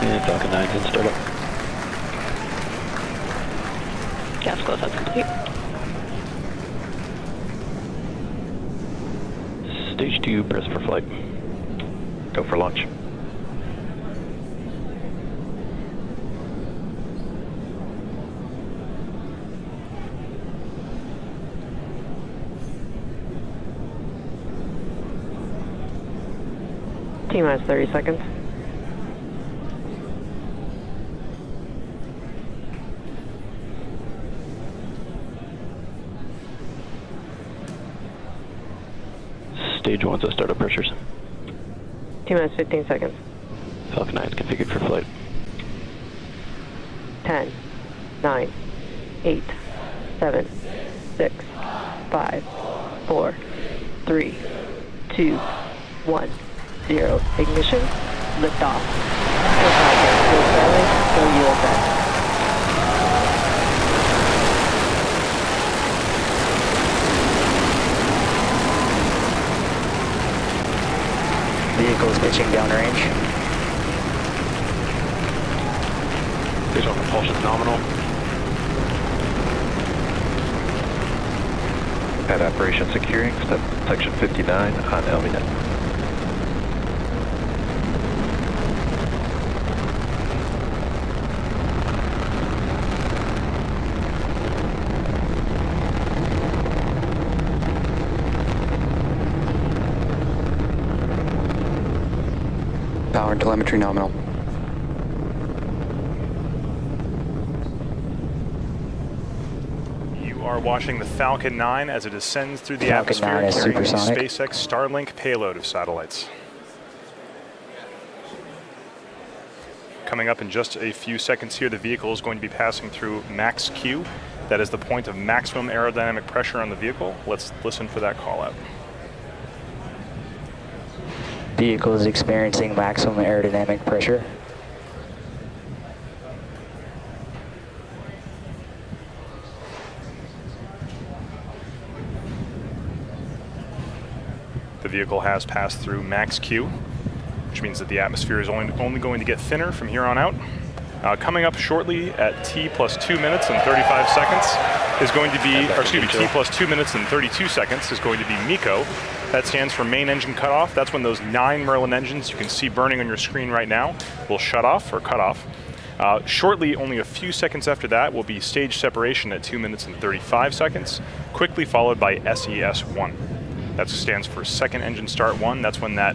And Falcon 9's in startup. Gas closeout's complete. Stage 2, press for flight. Go for launch. T-minus 30 seconds. Stage 1's at startup pressures. T-minus 15 seconds. Falcon 9 is configured for flight. 10, 9, 8, 7, 6, 5, 4, 3, 2, 1, 0. Ignition, liftoff. Go Starlink, go USS. Vehicle is pitching downrange. Visual propulsion nominal. Pad operation securing, step section 59 on LVNet. Power and telemetry nominal. You are watching the Falcon 9 as it ascends through the Falcon atmosphere 9 is carrying the supersonic. SpaceX Starlink payload of satellites. Coming up in just a few seconds here, the vehicle is going to be passing through max Q. That is the point of maximum aerodynamic pressure on the vehicle. Let's listen for that call out. Vehicle is experiencing maximum aerodynamic pressure. The vehicle has passed through max Q, which means that the atmosphere is only going to get thinner from here on out. Coming up shortly at T plus 2 minutes and 35 seconds is going to be, or excuse me, T plus 2 minutes and 32 seconds is going to be MECO. That stands for main engine cutoff. That's when those 9 Merlin engines you can see burning on your screen right now will shut off or cut off. Shortly, only a few seconds after that, will be stage separation at 2 minutes and 35 seconds, quickly followed by SES1. That stands for second engine start 1. That's when that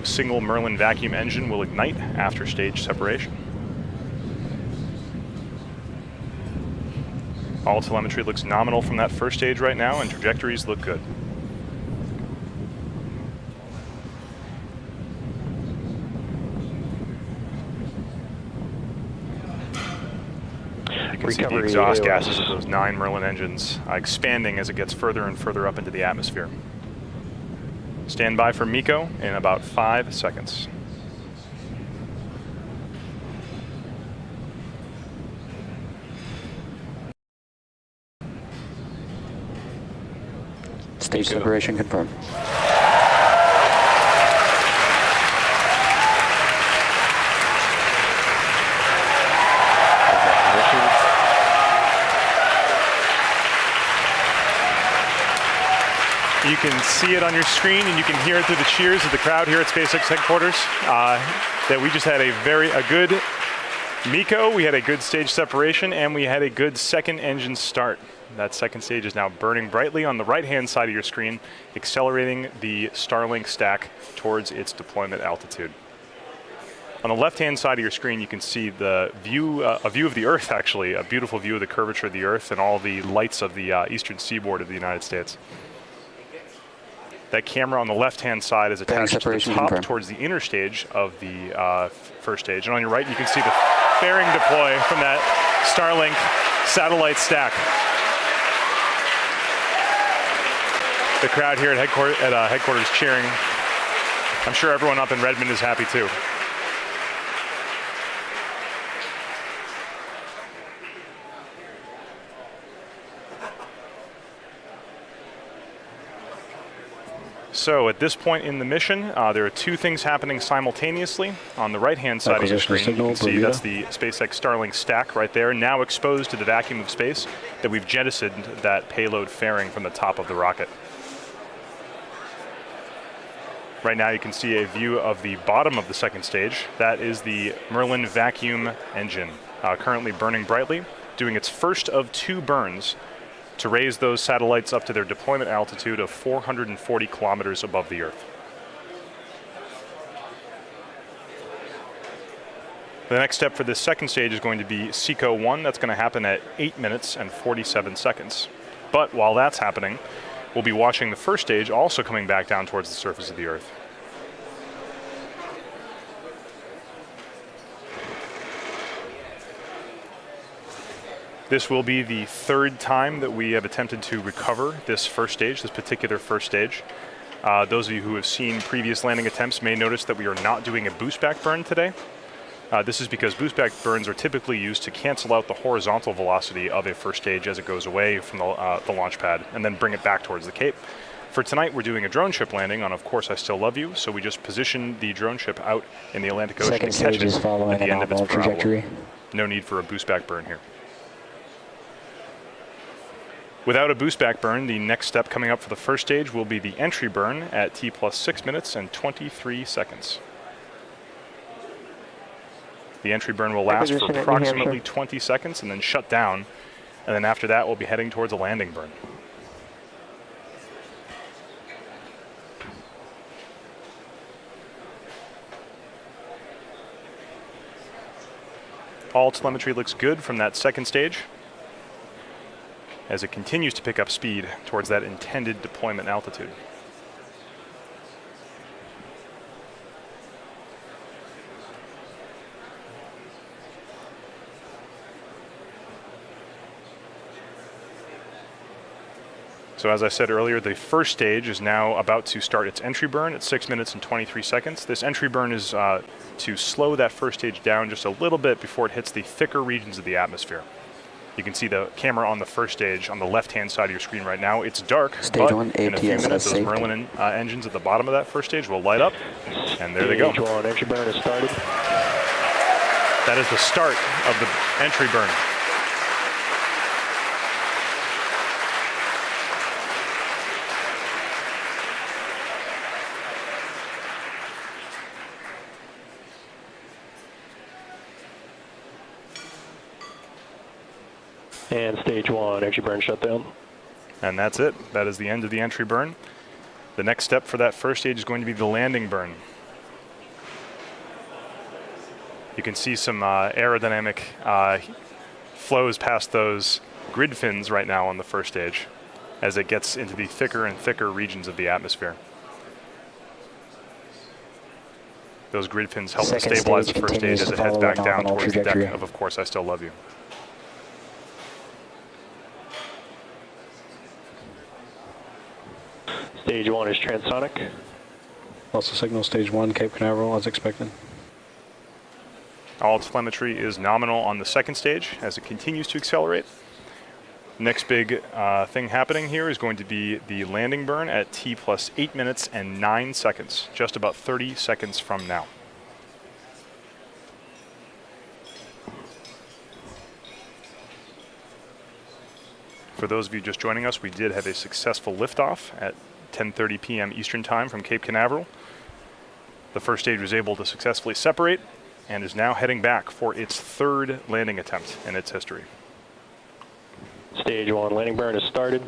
single Merlin vacuum engine will ignite after stage separation. All telemetry looks nominal from that first stage right now, and trajectories look good. You can see the exhaust gases of those 9 Merlin engines expanding as it gets further and further up into the atmosphere. Stand by for MECO in about 5 seconds. Stage separation confirmed. You can see it on your screen, and you can hear it through the cheers of the crowd here at SpaceX headquarters. That we just had a good MECO, we had a good stage separation, and we had a good second engine start. That second stage is now burning brightly on the right-hand side of your screen, accelerating the Starlink stack towards its deployment altitude. On the left-hand side of your screen, you can see the view, a view of the Earth, actually, a beautiful view of the curvature of the Earth and all the lights of the eastern seaboard of the United States. That camera on the left-hand side is attached to the top towards the inner stage of the first stage. And on your right, you can see the fairing deploy from that Starlink satellite stack. The crowd here at headquarters cheering. I'm sure everyone up in Redmond is happy too. So at this point in the mission, there are two things happening simultaneously. On the right-hand side of your screen, you can see that's the SpaceX Starlink stack right there, now exposed to the vacuum of space that we've jettisoned that payload fairing from the top of the rocket. Right now you can see a view of the bottom of the second stage. That is the Merlin vacuum engine, currently burning brightly, doing its first of 2 burns to raise those satellites up to their deployment altitude of 440 kilometers above the Earth. The next step for this second stage is going to be SECO 1. That's going to happen at 8 minutes and 47 seconds. But while that's happening, we'll be watching the first stage also coming back down towards the surface of the Earth. This will be the 3rd time that we have attempted to recover this first stage, this particular first stage. Those of you who have seen previous landing attempts may notice that we are not doing a boost back burn today. This is because boost back burns are typically used to cancel out the horizontal velocity of a first stage as it goes away from the launch pad and then bring it back towards the Cape. For tonight, we're doing a drone ship landing on Of Course I Still Love You, so we just positioned the drone ship out in the Atlantic Ocean to catch it at the end of its trajectory. No need for a boost back burn here. Without a boost back burn, the next step coming up for the first stage will be the entry burn at T plus 6 minutes and 23 seconds. The entry burn will last for approximately 20 seconds and then shut down. And then after that, we'll be heading towards a landing burn. All telemetry looks good from that second stage as it continues to pick up speed towards that intended deployment altitude. So as I said earlier, the first stage is now about to start its entry burn at 6 minutes and 23 seconds. This entry burn is to slow that first stage down just a little bit before it hits the thicker regions of the atmosphere. You can see the camera on the first stage on the left-hand side of your screen right now. It's dark, but in a few minutes, those Merlin engines at the bottom of that first stage will light up, and there they go. Stage 1, entry burn has started. That is the start of the entry burn. And stage 1, entry burn shutdown. And that's it. That is the end of the entry burn. The next step for that first stage is going to be the landing burn. You can see some aerodynamic flows past those grid fins right now on the first stage as it gets into the thicker and thicker regions of the atmosphere. Those grid fins help to stabilize the first stage as it heads back down towards the deck of Course I Still Love You. Stage 1 is transonic. Also signal stage 1, Cape Canaveral as expected. All telemetry is nominal on the second stage as it continues to accelerate. Next big thing happening here is going to be the landing burn at T plus 8 minutes and 9 seconds, just about 30 seconds from now. For those of you just joining us, we did have a successful liftoff at 10:30 p.m. Eastern Time from Cape Canaveral. The first stage was able to successfully separate and is now heading back for its 3rd landing attempt in its history. Stage 1 landing burn has started.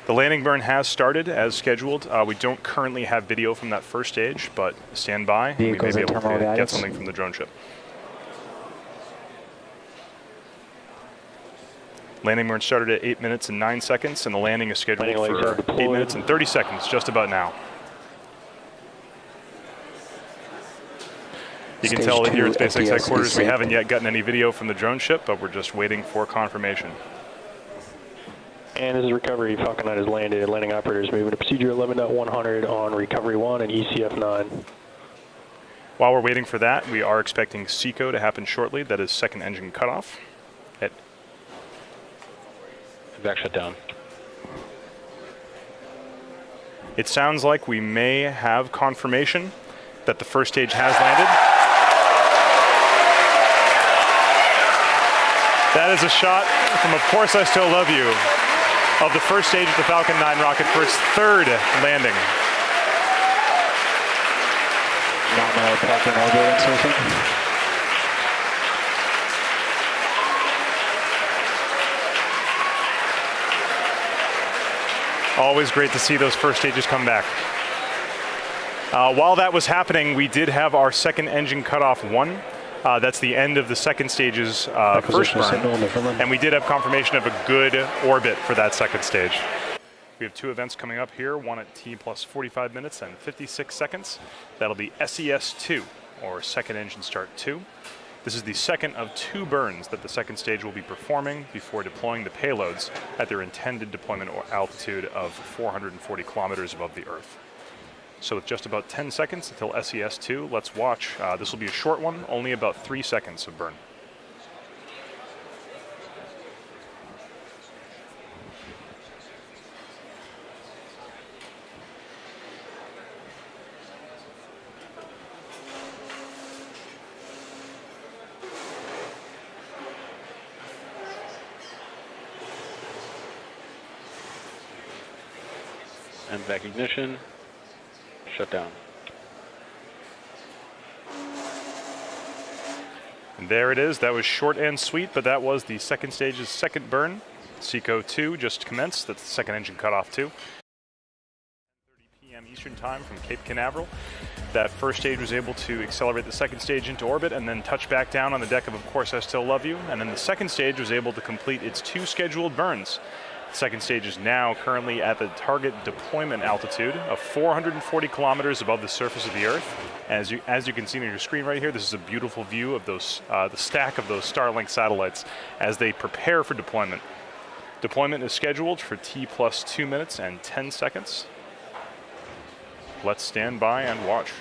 The landing burn has started as scheduled. We don't currently have video from that first stage, but stand by. We may be able to get something from the drone ship. Landing burn started at 8 minutes and 9 seconds, and the landing is scheduled for 8 minutes and 30 seconds, just about now. You can tell here at SpaceX headquarters we haven't yet gotten any video from the drone ship, but we're just waiting for confirmation. And this is recovery. Falcon 9 has landed. Landing operators moving to procedure 11.100 on recovery 1 and ECF 9. While we're waiting for that, we are expecting SECO to happen shortly. That is second engine cutoff. Back shut down. It sounds like we may have confirmation that the first stage has landed. That is a shot from Of Course I Still Love You of the first stage of the Falcon 9 rocket for its third landing. Nominal parking orbit insertion. Always great to see those first stages come back. While that was happening, we did have our second engine cutoff one. That's the end of the second stage's first burn. And we did have confirmation of a good orbit for that second stage. We have two events coming up here, one at T plus 45 minutes and 56 seconds. That'll be SES-2, or Second Engine Start 2. This is the second of two burns that the second stage will be performing before deploying the payloads at their intended deployment altitude of 440 kilometers above the Earth. So with just about 10 seconds until SES-2, let's watch. This will be a short one, only about 3 seconds of burn. And back ignition. Shut down. And there it is. That was short and sweet, but that was the second stage's second burn. SECO 2 just commenced. That's the second engine cutoff 2. 10:30 p.m. Eastern Time from Cape Canaveral. That first stage was able to accelerate the second stage into orbit and then touch back down on the deck of Course I Still Love You. And then the second stage was able to complete its 2 scheduled burns. The second stage is now currently at the target deployment altitude of 440 kilometers above the surface of the Earth. As you can see on your screen right here, this is a beautiful view of those the stack of those Starlink satellites as they prepare for deployment. Deployment is scheduled for T plus 2 minutes and 10 seconds. Let's stand by and watch.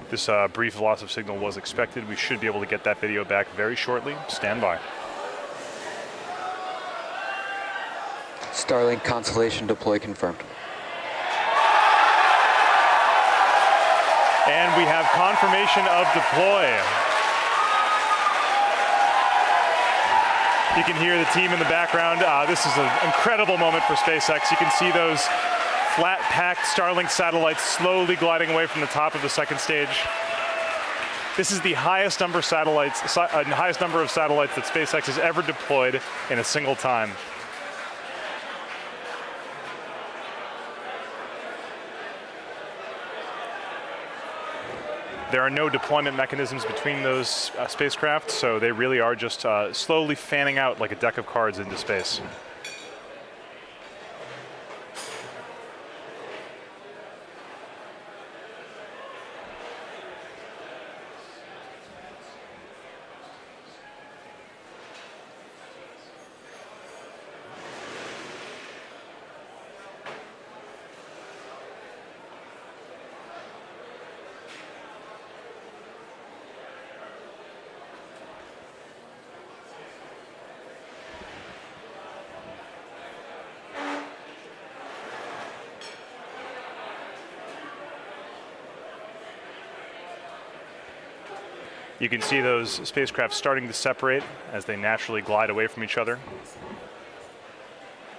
This brief loss of signal was expected. We should be able to get that video back very shortly. Stand by. Starlink constellation deploy confirmed. And we have confirmation of deploy. You can hear the team in the background. This is an incredible moment for SpaceX. You can see those flat-packed Starlink satellites slowly gliding away from the top of the second stage. This is the highest number of satellites that SpaceX has ever deployed in a single time. There are no deployment mechanisms between those spacecraft, so they really are just slowly fanning out like a deck of cards into space. You can see those spacecraft starting to separate as they naturally glide away from each other.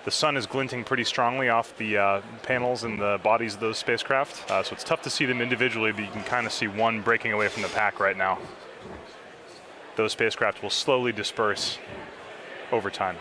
The sun is glinting pretty strongly off the panels and the bodies of those spacecraft, so it's tough to see them individually, but you can kind of see one breaking away from the pack right now. Those spacecraft will slowly disperse over time.